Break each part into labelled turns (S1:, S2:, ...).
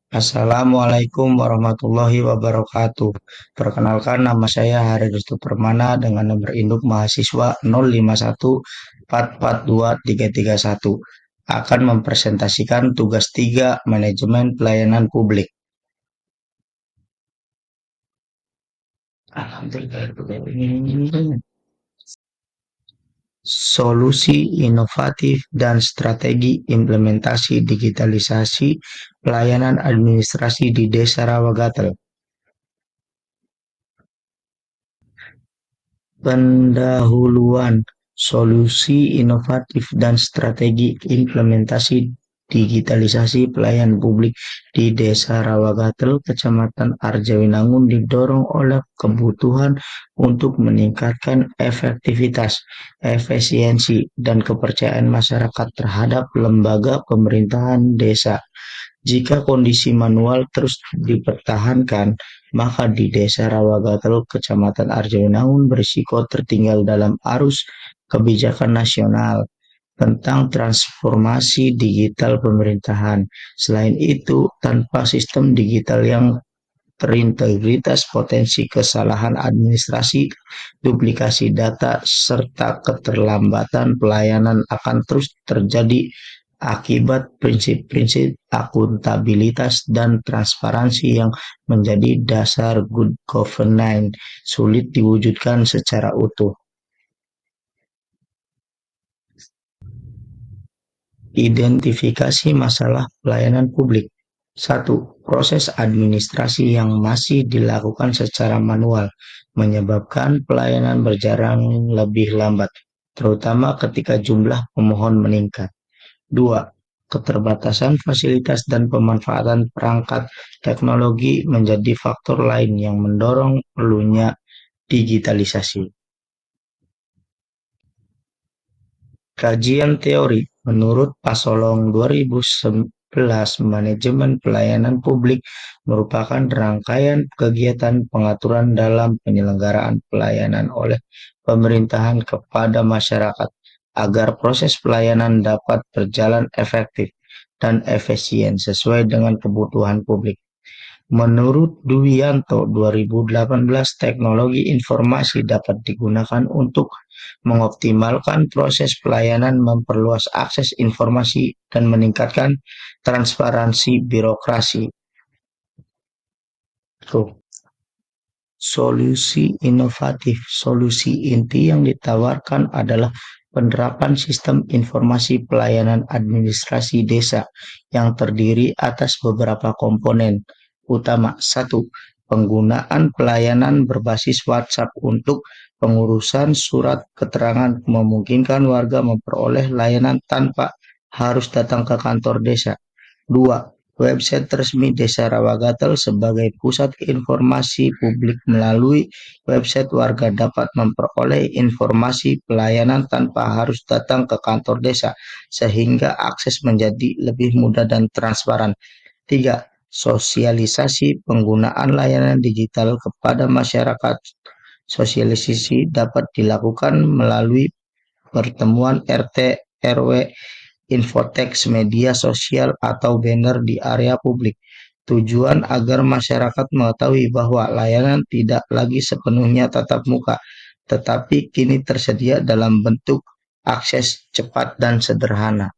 S1: Assalamualaikum warahmatullahi wabarakatuh. Perkenalkan nama saya Hari Restu Permana dengan nomor induk mahasiswa 0514423331. Akan mempresentasikan tugas 3 manajemen pelayanan publik. Alhamdulillah. Solusi inovatif dan strategi implementasi digitalisasi pelayanan administrasi di Desa Rawagatel. Pendahuluan solusi inovatif dan strategi implementasi digitalisasi pelayanan publik di Desa Rawagatel, Kecamatan Arjawinangun didorong oleh kebutuhan untuk meningkatkan efektivitas, efisiensi, dan kepercayaan masyarakat terhadap lembaga pemerintahan desa. Jika kondisi manual terus dipertahankan, maka di Desa Rawagatel, Kecamatan Arjawinangun berisiko tertinggal dalam arus kebijakan nasional tentang transformasi digital pemerintahan. Selain itu, tanpa sistem digital yang terintegritas, potensi kesalahan administrasi, duplikasi data, serta keterlambatan pelayanan akan terus terjadi akibat prinsip-prinsip akuntabilitas dan transparansi yang menjadi dasar good governance sulit diwujudkan secara utuh. Identifikasi masalah pelayanan publik. Satu, proses administrasi yang masih dilakukan secara manual menyebabkan pelayanan berjalan lebih lambat, terutama ketika jumlah pemohon meningkat. Dua, keterbatasan fasilitas dan pemanfaatan perangkat teknologi menjadi faktor lain yang mendorong perlunya digitalisasi. Kajian teori, menurut Pasolong 2011, manajemen pelayanan publik merupakan rangkaian kegiatan pengaturan dalam penyelenggaraan pelayanan oleh pemerintahan kepada masyarakat agar proses pelayanan dapat berjalan efektif dan efisien sesuai dengan kebutuhan publik. Menurut Duwianto, 2018, teknologi informasi dapat digunakan untuk mengoptimalkan proses pelayanan, memperluas akses informasi, dan meningkatkan transparansi birokrasi. Tuh. Solusi inovatif, solusi inti yang ditawarkan adalah penerapan sistem informasi pelayanan administrasi desa yang terdiri atas beberapa komponen utama. Satu, penggunaan pelayanan berbasis WhatsApp untuk pengurusan surat keterangan memungkinkan warga memperoleh layanan tanpa harus datang ke kantor desa. Dua, website resmi Desa Rawagatel sebagai pusat informasi publik. Melalui website, warga dapat memperoleh informasi pelayanan tanpa harus datang ke kantor desa, sehingga akses menjadi lebih mudah dan transparan. Tiga, sosialisasi penggunaan layanan digital kepada masyarakat. Sosialisasi dapat dilakukan melalui pertemuan RT, RW, infoteks, media sosial, atau banner di area publik. Tujuan agar masyarakat mengetahui bahwa layanan tidak lagi sepenuhnya tatap muka, tetapi kini tersedia dalam bentuk akses cepat dan sederhana.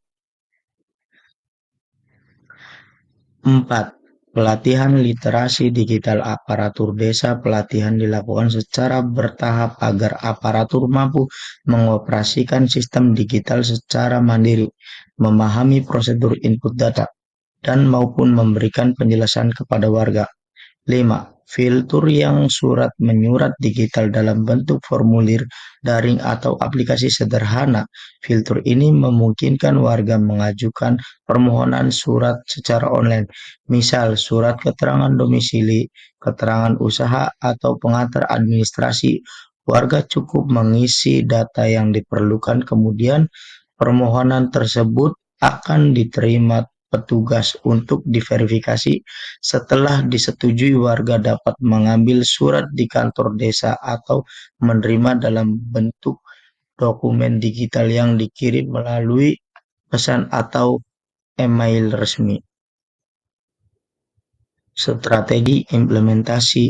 S1: 4. Pelatihan literasi digital aparatur desa. Pelatihan dilakukan secara bertahap agar aparatur mampu mengoperasikan sistem digital secara mandiri, memahami prosedur input data, dan maupun memberikan penjelasan kepada warga. 5. Fitur yang surat menyurat digital dalam bentuk formulir daring atau aplikasi sederhana. Fitur ini memungkinkan warga mengajukan permohonan surat secara online, misal surat keterangan domisili, keterangan usaha, atau pengantar administrasi. Warga cukup mengisi data yang diperlukan, kemudian permohonan tersebut akan diterima petugas untuk diverifikasi. Setelah disetujui, warga dapat mengambil surat di kantor desa atau menerima dalam bentuk dokumen digital yang dikirim melalui pesan atau email resmi. Strategi implementasi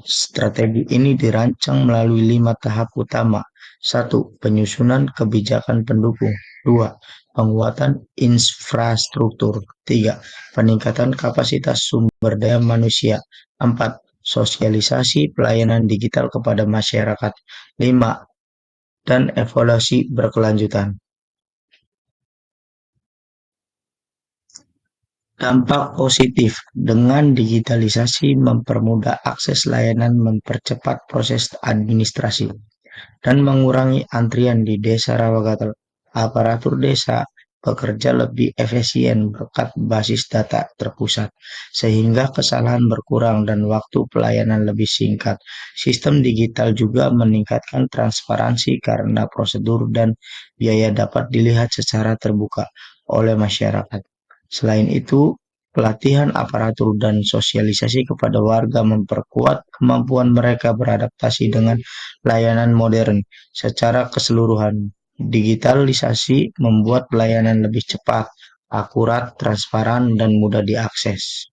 S1: strategi ini dirancang melalui 5 tahap utama. 1. Penyusunan kebijakan pendukung. 2. Penguatan infrastruktur. 3. Peningkatan kapasitas sumber daya manusia. 4. Sosialisasi pelayanan digital kepada masyarakat. 5. Dan evaluasi berkelanjutan. Dampak positif dengan digitalisasi mempermudah akses layanan, mempercepat proses administrasi, dan mengurangi antrian di desa Rawagatal. Aparatur desa bekerja lebih efisien berkat basis data terpusat, sehingga kesalahan berkurang dan waktu pelayanan lebih singkat. Sistem digital juga meningkatkan transparansi karena prosedur dan biaya dapat dilihat secara terbuka oleh masyarakat. Selain itu, pelatihan aparatur dan sosialisasi kepada warga memperkuat kemampuan mereka beradaptasi dengan layanan modern. Secara keseluruhan, digitalisasi membuat pelayanan lebih cepat, akurat, transparan, dan mudah diakses.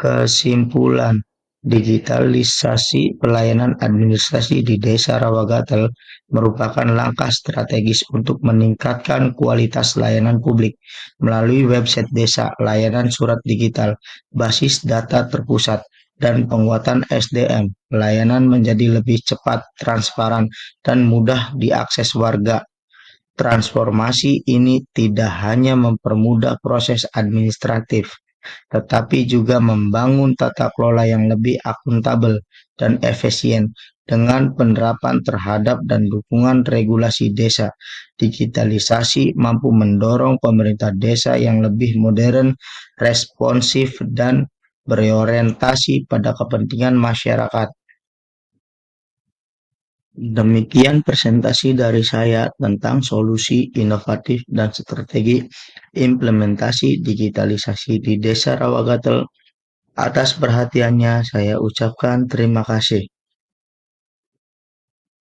S1: Kesimpulan, digitalisasi pelayanan administrasi di Desa Rawagatal merupakan langkah strategis untuk meningkatkan kualitas layanan publik melalui website desa, layanan surat digital, basis data terpusat, dan penguatan SDM. Layanan menjadi lebih cepat, transparan, dan mudah diakses warga. Transformasi ini tidak hanya mempermudah proses administratif, tetapi juga membangun tata kelola yang lebih akuntabel dan efisien dengan penerapan terhadap dan dukungan regulasi desa. Digitalisasi mampu mendorong pemerintah desa yang lebih modern, responsif, dan berorientasi pada kepentingan masyarakat. Demikian presentasi dari saya tentang solusi inovatif dan strategi implementasi digitalisasi di Desa Rawagatel. Atas perhatiannya, saya ucapkan terima kasih.